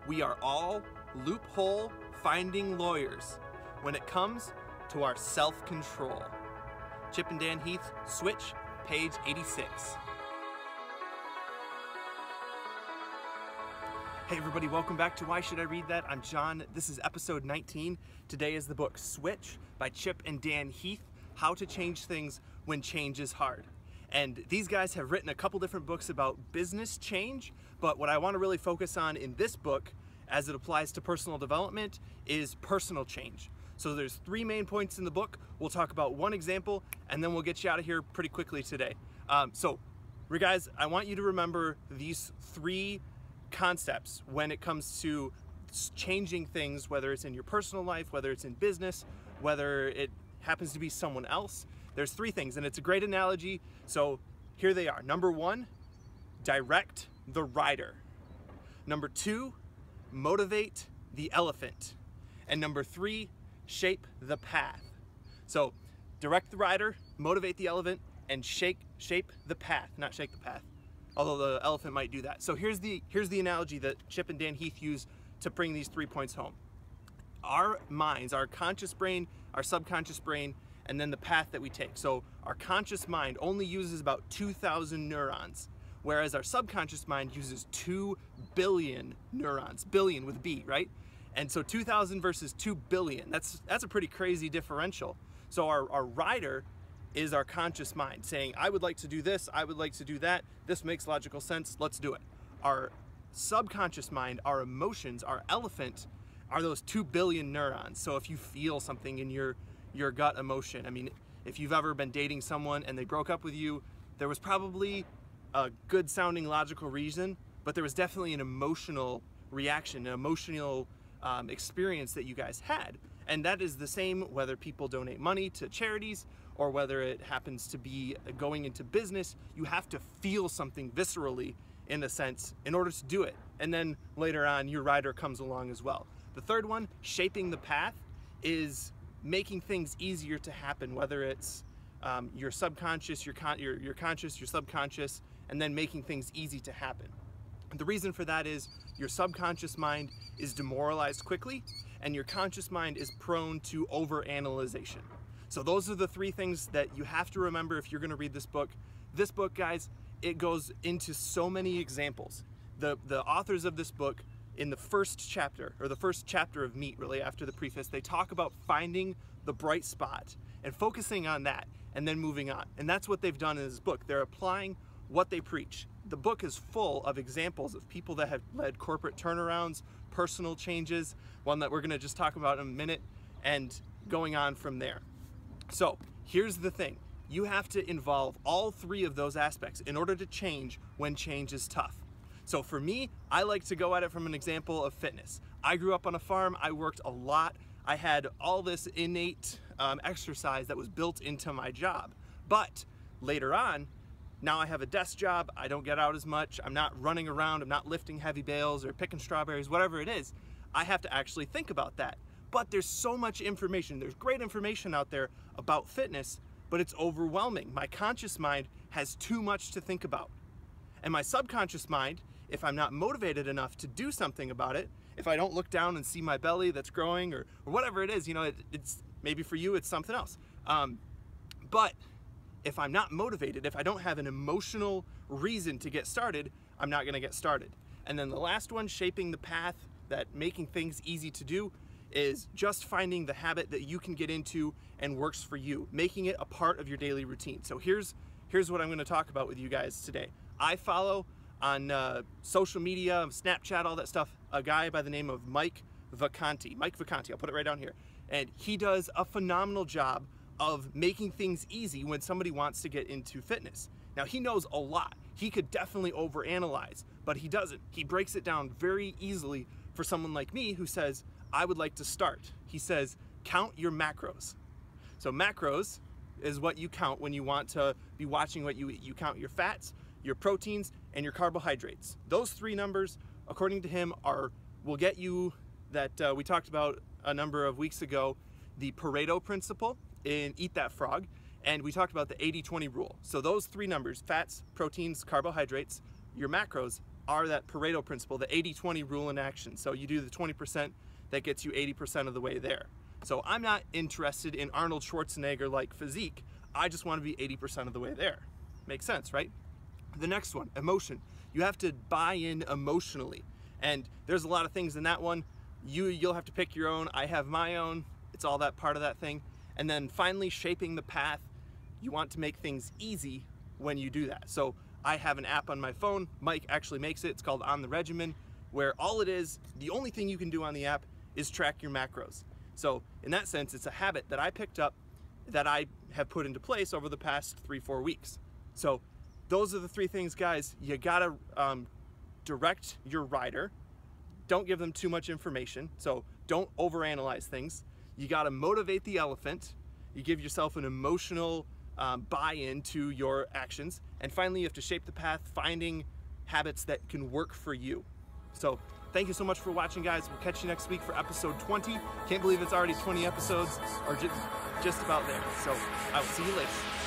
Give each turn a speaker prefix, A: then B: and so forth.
A: We are all loophole finding lawyers when it comes to our self-control. Chip and Dan Heath, Switch, page 86. Hey everybody, welcome back to Why Should I Read That? I'm John. This is episode 19. Today is the book Switch by Chip and Dan Heath, How to Change Things When Change is Hard. And these guys have written a couple different books about business change, but what I want to really focus on in this book, as it applies to personal development, is personal change. So there's three main points in the book. We'll talk about one example, and then we'll get you out of here pretty quickly today. Guys, I want you to remember these three concepts when it comes to changing things, whether it's in your personal life, whether it's in business, whether it happens to be someone else. There's three things, and it's a great analogy, so here they are. Number one, direct the rider. Number two, motivate the elephant. And number three, shape the path. So direct the rider, motivate the elephant, and shape the path, not shake the path, although the elephant might do that. So here's the analogy that Chip and Dan Heath use to bring these 3 points home. Our minds, our conscious brain, our subconscious brain, and then the path that we take. So our conscious mind only uses about 2,000 neurons, whereas our subconscious mind uses 2 billion neurons, billion with B, right? And so 2,000 versus 2 billion, that's a pretty crazy differential. So our rider is our conscious mind saying, I would like to do this, I would like to do that, this makes logical sense, let's do it. Our subconscious mind, our emotions, our elephant, are those 2 billion neurons. So if you feel something in your gut emotion, I mean, if you've ever been dating someone and they broke up with you, there was probably a good sounding logical reason, but there was definitely an emotional reaction, an emotional experience that you guys had. And that is the same whether people donate money to charities or whether it happens to be going into business. You have to feel something viscerally, in a sense, in order to do it. And then later on, your rider comes along as well. The third one, shaping the path, is making things easier to happen, whether it's your subconscious, your conscious, your subconscious, and then making things easy to happen. And the reason for that is your subconscious mind is demoralized quickly, and your conscious mind is prone to overanalyzation. So those are the three things that you have to remember if you're going to read this book. This book, guys, it goes into so many examples. The authors of this book, in the first chapter, or the first chapter of Meat, really, after the preface, they talk about finding the bright spot and focusing on that and then moving on. And that's what they've done in this book. They're applying what they preach. The book is full of examples of people that have led corporate turnarounds, personal changes, one that we're going to just talk about in a minute, and going on from there. So here's the thing. You have to involve all three of those aspects in order to change when change is tough. So for me, I like to go at it from an example of fitness. I grew up on a farm. I worked a lot. I had all this innate exercise that was built into my job. But later on, now I have a desk job. I don't get out as much. I'm not running around. I'm not lifting heavy bales or picking strawberries, whatever it is. I have to actually think about that. But there's so much information. There's great information out there about fitness, but it's overwhelming. My conscious mind has too much to think about. And my subconscious mind, if I'm not motivated enough to do something about it, if I don't look down and see my belly that's growing or whatever it is, you know, it's maybe for you it's something else. But if I'm not motivated, if I don't have an emotional reason to get started, I'm not gonna get started. And then the last one, shaping the path, that making things easy to do, is just finding the habit that you can get into and works for you, making it a part of your daily routine. So here's what I'm gonna talk about with you guys today. I follow on social media, Snapchat, all that stuff, a guy by the name of Mike Vacanti. Mike Vacanti, I'll put it right down here. And he does a phenomenal job of making things easy when somebody wants to get into fitness. Now, he knows a lot. He could definitely overanalyze, but he doesn't. He breaks it down very easily for someone like me who says, I would like to start. He says, count your macros. So macros is what you count when you want to be watching what you eat. You count your fats, your proteins, and your carbohydrates. Those three numbers, according to him, will get you that we talked about a number of weeks ago, the Pareto principle in Eat That Frog, and we talked about the 80-20 rule. So those three numbers, fats, proteins, carbohydrates, your macros, are that Pareto principle, the 80-20 rule in action. So you do the 20%, that gets you 80% of the way there. So I'm not interested in Arnold Schwarzenegger-like physique. I just want to be 80% of the way there. Makes sense, right? The next one, emotion. You have to buy in emotionally. And there's a lot of things in that one. You'll have to pick your own. I have my own. It's all that part of that thing. And then finally, shaping the path. You want to make things easy when you do that. So I have an app on my phone. Mike actually makes it. It's called On the Regimen, where all it is, the only thing you can do on the app is track your macros. So in that sense, it's a habit that I picked up that I have put into place over the past 3-4 weeks. So those are the 3 things, guys. You gotta direct your rider. Don't give them too much information. So don't overanalyze things. You gotta motivate the elephant. You give yourself an emotional buy-in to your actions. And finally, you have to shape the path, finding habits that can work for you. So thank you so much for watching, guys. We'll catch you next week for episode 20. Can't believe it's already 20 episodes, or just about there. So I will see you later.